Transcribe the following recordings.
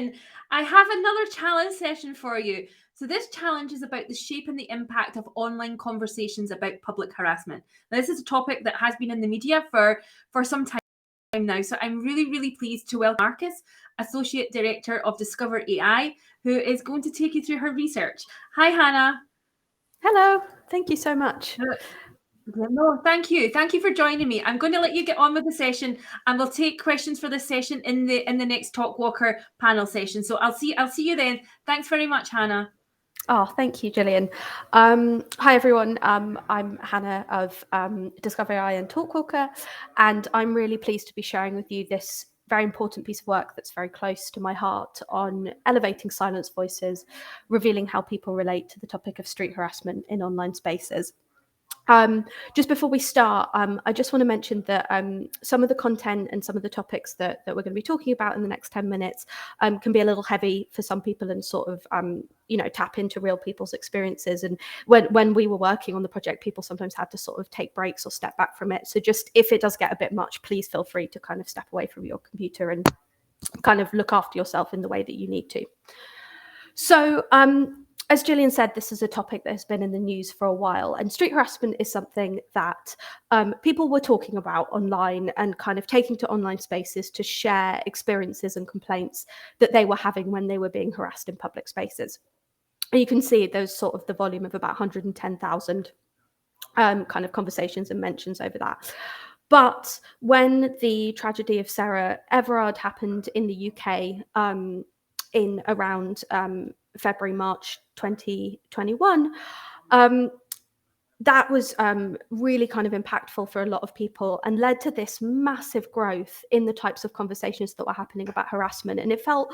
and I have another challenge session for you. So this challenge is about the shape and the impact of online conversations about public harassment. Now, this is a topic that has been in the media for some time now. So I'm really pleased to welcome Marcus, Associate Director of Discover.ai, who is going to take you through her research. Hi, Hannah. Hello, thank you so much. No, thank you. Thank you for joining me. I'm going to let you get on with the session, and we'll take questions for this session in the next Talkwalker panel session. So I'll see you then. Thanks very much, Hannah. Oh, thank you, Gillian. Hi, everyone. I'm Hannah of Discover.ai and Talkwalker, and I'm really pleased to be sharing with you this very important piece of work that's very close to my heart on elevating silenced voices, revealing how people relate to the topic of street harassment in online spaces. Just before we start, I just want to mention that some of the content and some of the topics that we're going to be talking about in the next 10 minutes can be a little heavy for some people and sort of, tap into real people's experiences. And when we were working on the project, people sometimes had to sort of take breaks or step back from it. So just if it does get a bit much, please feel free to kind of step away from your computer and kind of look after yourself in the way that you need to. So, as Gillian said, this is a topic that has been in the news for a while, and street harassment is something that people were talking about online and kind of taking to online spaces to share experiences and complaints that they were having when they were being harassed in public spaces. And you can see there's sort of the volume of about 110,000 kind of conversations and mentions over that. But when the tragedy of Sarah Everard happened in the UK in around February, March 2021, that was really kind of impactful for a lot of people and led to this massive growth in the types of conversations that were happening about harassment. And it felt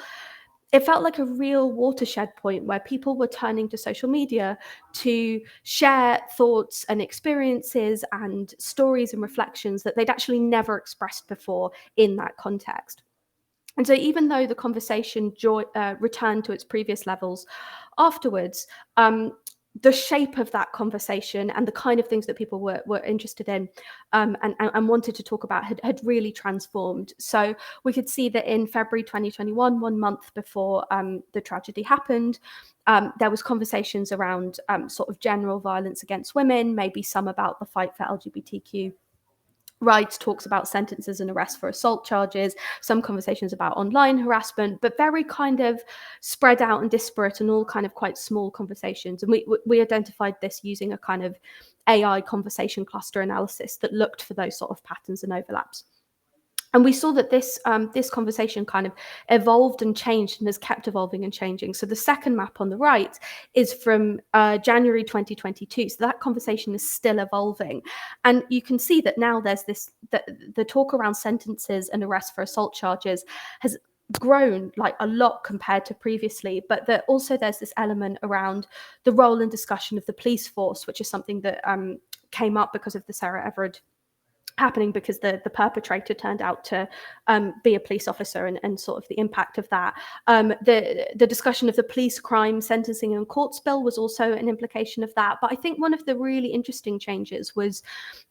like a real watershed point where people were turning to social media to share thoughts and experiences and stories and reflections that they'd actually never expressed before in that context. And so even though the conversation returned to its previous levels afterwards, the shape of that conversation and the kind of things that people were interested in and wanted to talk about had really transformed. So we could see that in February 2021, 1 month before the tragedy happened, there was conversations around sort of general violence against women, maybe some about the fight for LGBTQ rights, talks about sentences and arrests for assault charges, some conversations about online harassment, but very kind of spread out and disparate and all kind of quite small conversations. And we identified this using a kind of AI conversation cluster analysis that looked for those sort of patterns and overlaps. And we saw that this conversation kind of evolved and changed and has kept evolving and changing. So the second map on the right is from January 2022. So that conversation is still evolving. And you can see that now there's the talk around sentences and arrests for assault charges has grown like a lot compared to previously, but that also there's this element around the role and discussion of the police force, which is something that came up because of the Sarah Everard happening, because the perpetrator turned out to be a police officer and sort of the impact of that. The discussion of the police crime sentencing and court spill was also an implication of that. But I think one of the really interesting changes was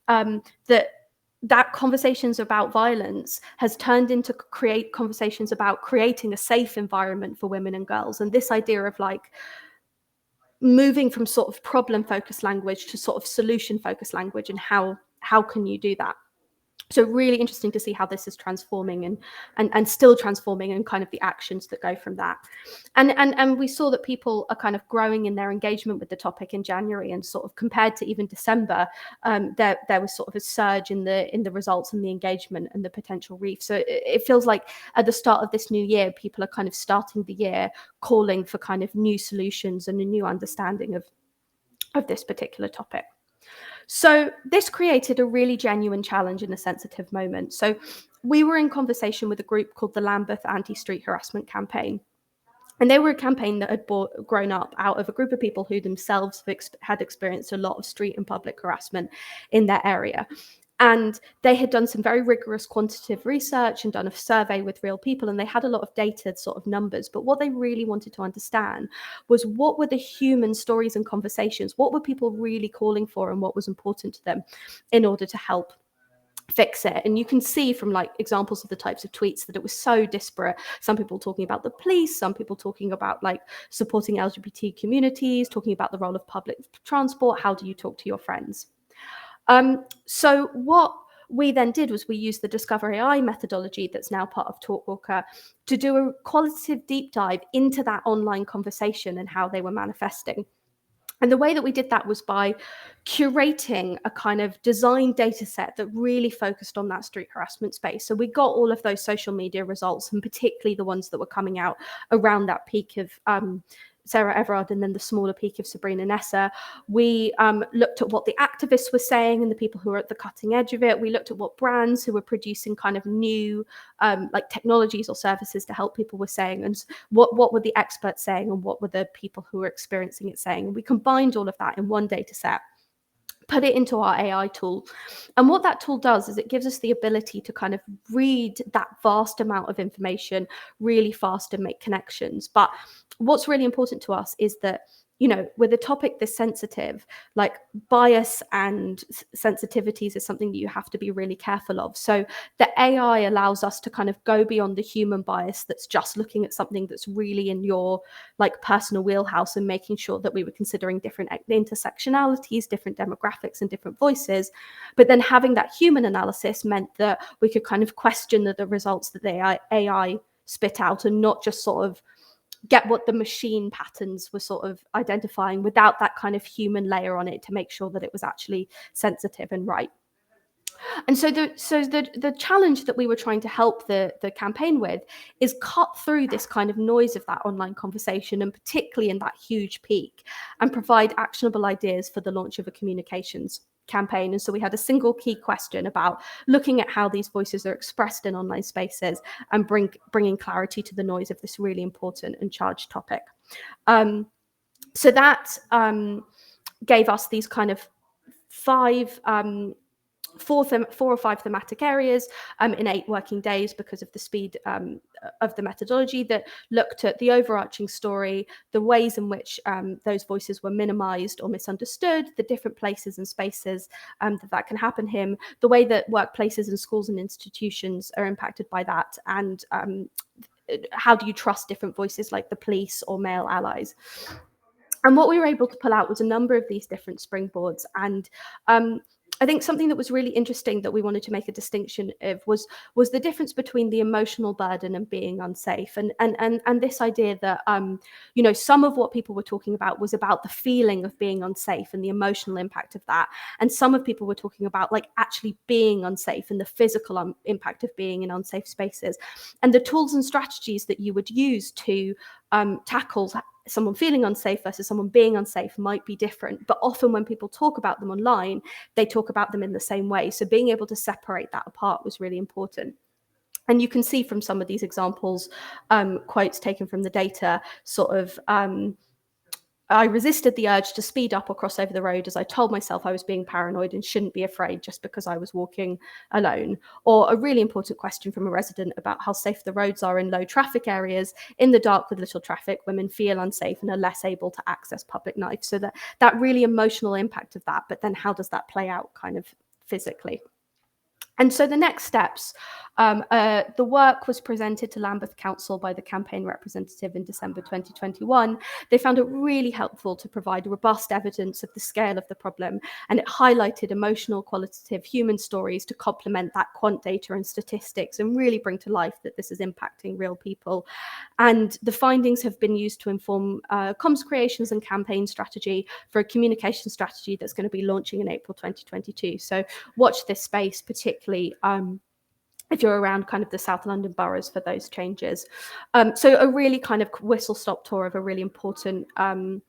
that conversations about violence has turned into create conversations about creating a safe environment for women and girls. And this idea of like moving from sort of problem focused language to sort of solution focused language, and how can you do that? So really interesting to see how this is transforming and still transforming, and kind of the actions that go from that. And we saw that people are kind of growing in their engagement with the topic in January, and sort of compared to even December, there was sort of a surge in the results and the engagement and the potential reef. So it feels like at the start of this new year, people are kind of starting the year calling for kind of new solutions and a new understanding of this particular topic. So this created a really genuine challenge in a sensitive moment. So we were in conversation with a group called the Lambeth Anti-Street Harassment Campaign. And they were a campaign that had grown up out of a group of people who themselves had experienced a lot of street and public harassment in their area. And they had done some very rigorous quantitative research and done a survey with real people, and they had a lot of data sort of numbers. But what they really wanted to understand was, what were the human stories and conversations? What were people really calling for, and what was important to them in order to help fix it. And you can see from like examples of the types of tweets that it was so disparate. Some people talking about the police, some people talking about like supporting LGBT communities, talking about the role of public transport. How do you talk to your friends? So what we then did was we used the Discover.ai methodology that's now part of Talkwalker to do a qualitative deep dive into that online conversation and how they were manifesting. And the way that we did that was by curating a kind of design data set that really focused on that street harassment space. So we got all of those social media results, and particularly the ones that were coming out around that peak of Sarah Everard and then the smaller peak of Sabrina Nessa. We looked at what the activists were saying and the people who were at the cutting edge of it. We looked at what brands who were producing kind of new like technologies or services to help people were saying, and what were the experts saying, and what were the people who were experiencing it saying. And we combined all of that in one data set, put it into our AI tool. And what that tool does is it gives us the ability to kind of read that vast amount of information really fast and make connections. But what's really important to us is that, you know, with a topic this sensitive, like bias and sensitivities is something that you have to be really careful of. So the AI allows us to kind of go beyond the human bias that's just looking at something that's really in your like personal wheelhouse, and making sure that we were considering different intersectionalities, different demographics and different voices. But then having that human analysis meant that we could kind of question the results that the AI spit out, and not just sort of get what the machine patterns were sort of identifying without that kind of human layer on it to make sure that it was actually sensitive and right. And so the challenge that we were trying to help the campaign with is cut through this kind of noise of that online conversation, and particularly in that huge peak, and provide actionable ideas for the launch of a communications campaign. And so we had a single key question about looking at how these voices are expressed in online spaces and bringing clarity to the noise of this really important and charged topic. So that gave us these kind of four or five thematic areas in 8 working days, because of the speed of the methodology, that looked at the overarching story, the ways in which those voices were minimized or misunderstood, the different places and spaces that can happen here, the way that workplaces and schools and institutions are impacted by that, and how do you trust different voices like the police or male allies. And what we were able to pull out was a number of these different springboards. And I think something that was really interesting that we wanted to make a distinction of was the difference between the emotional burden and being unsafe. And this idea that, you know, some of what people were talking about was about the feeling of being unsafe and the emotional impact of that. And some of people were talking about like actually being unsafe and the physical impact of being in unsafe spaces. And the tools and strategies that you would use to tackle someone feeling unsafe versus someone being unsafe might be different, but often when people talk about them online, they talk about them in the same way. So being able to separate that apart was really important. And you can see from some of these examples, quotes taken from the data, sort of, I resisted the urge to speed up or cross over the road as I told myself I was being paranoid and shouldn't be afraid just because I was walking alone. Or a really important question from a resident about how safe the roads are in low traffic areas. In the dark with little traffic, women feel unsafe and are less able to access public life. So that really emotional impact of that, but then how does that play out kind of physically? And so the next steps, the work was presented to Lambeth Council by the campaign representative in December 2021. They found it really helpful to provide robust evidence of the scale of the problem, and it highlighted emotional, qualitative human stories to complement that quant data and statistics and really bring to life that this is impacting real people. And the findings have been used to inform comms creations and campaign strategy for a communication strategy that's going to be launching in April 2022. So watch this space, particularly if you're around kind of the South London boroughs, for those changes. So a really kind of whistle-stop tour of a really important and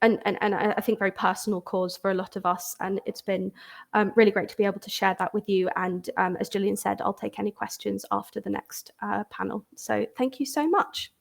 I think very personal cause for a lot of us. And it's been really great to be able to share that with you. And as Gillian said, I'll take any questions after the next panel. So thank you so much.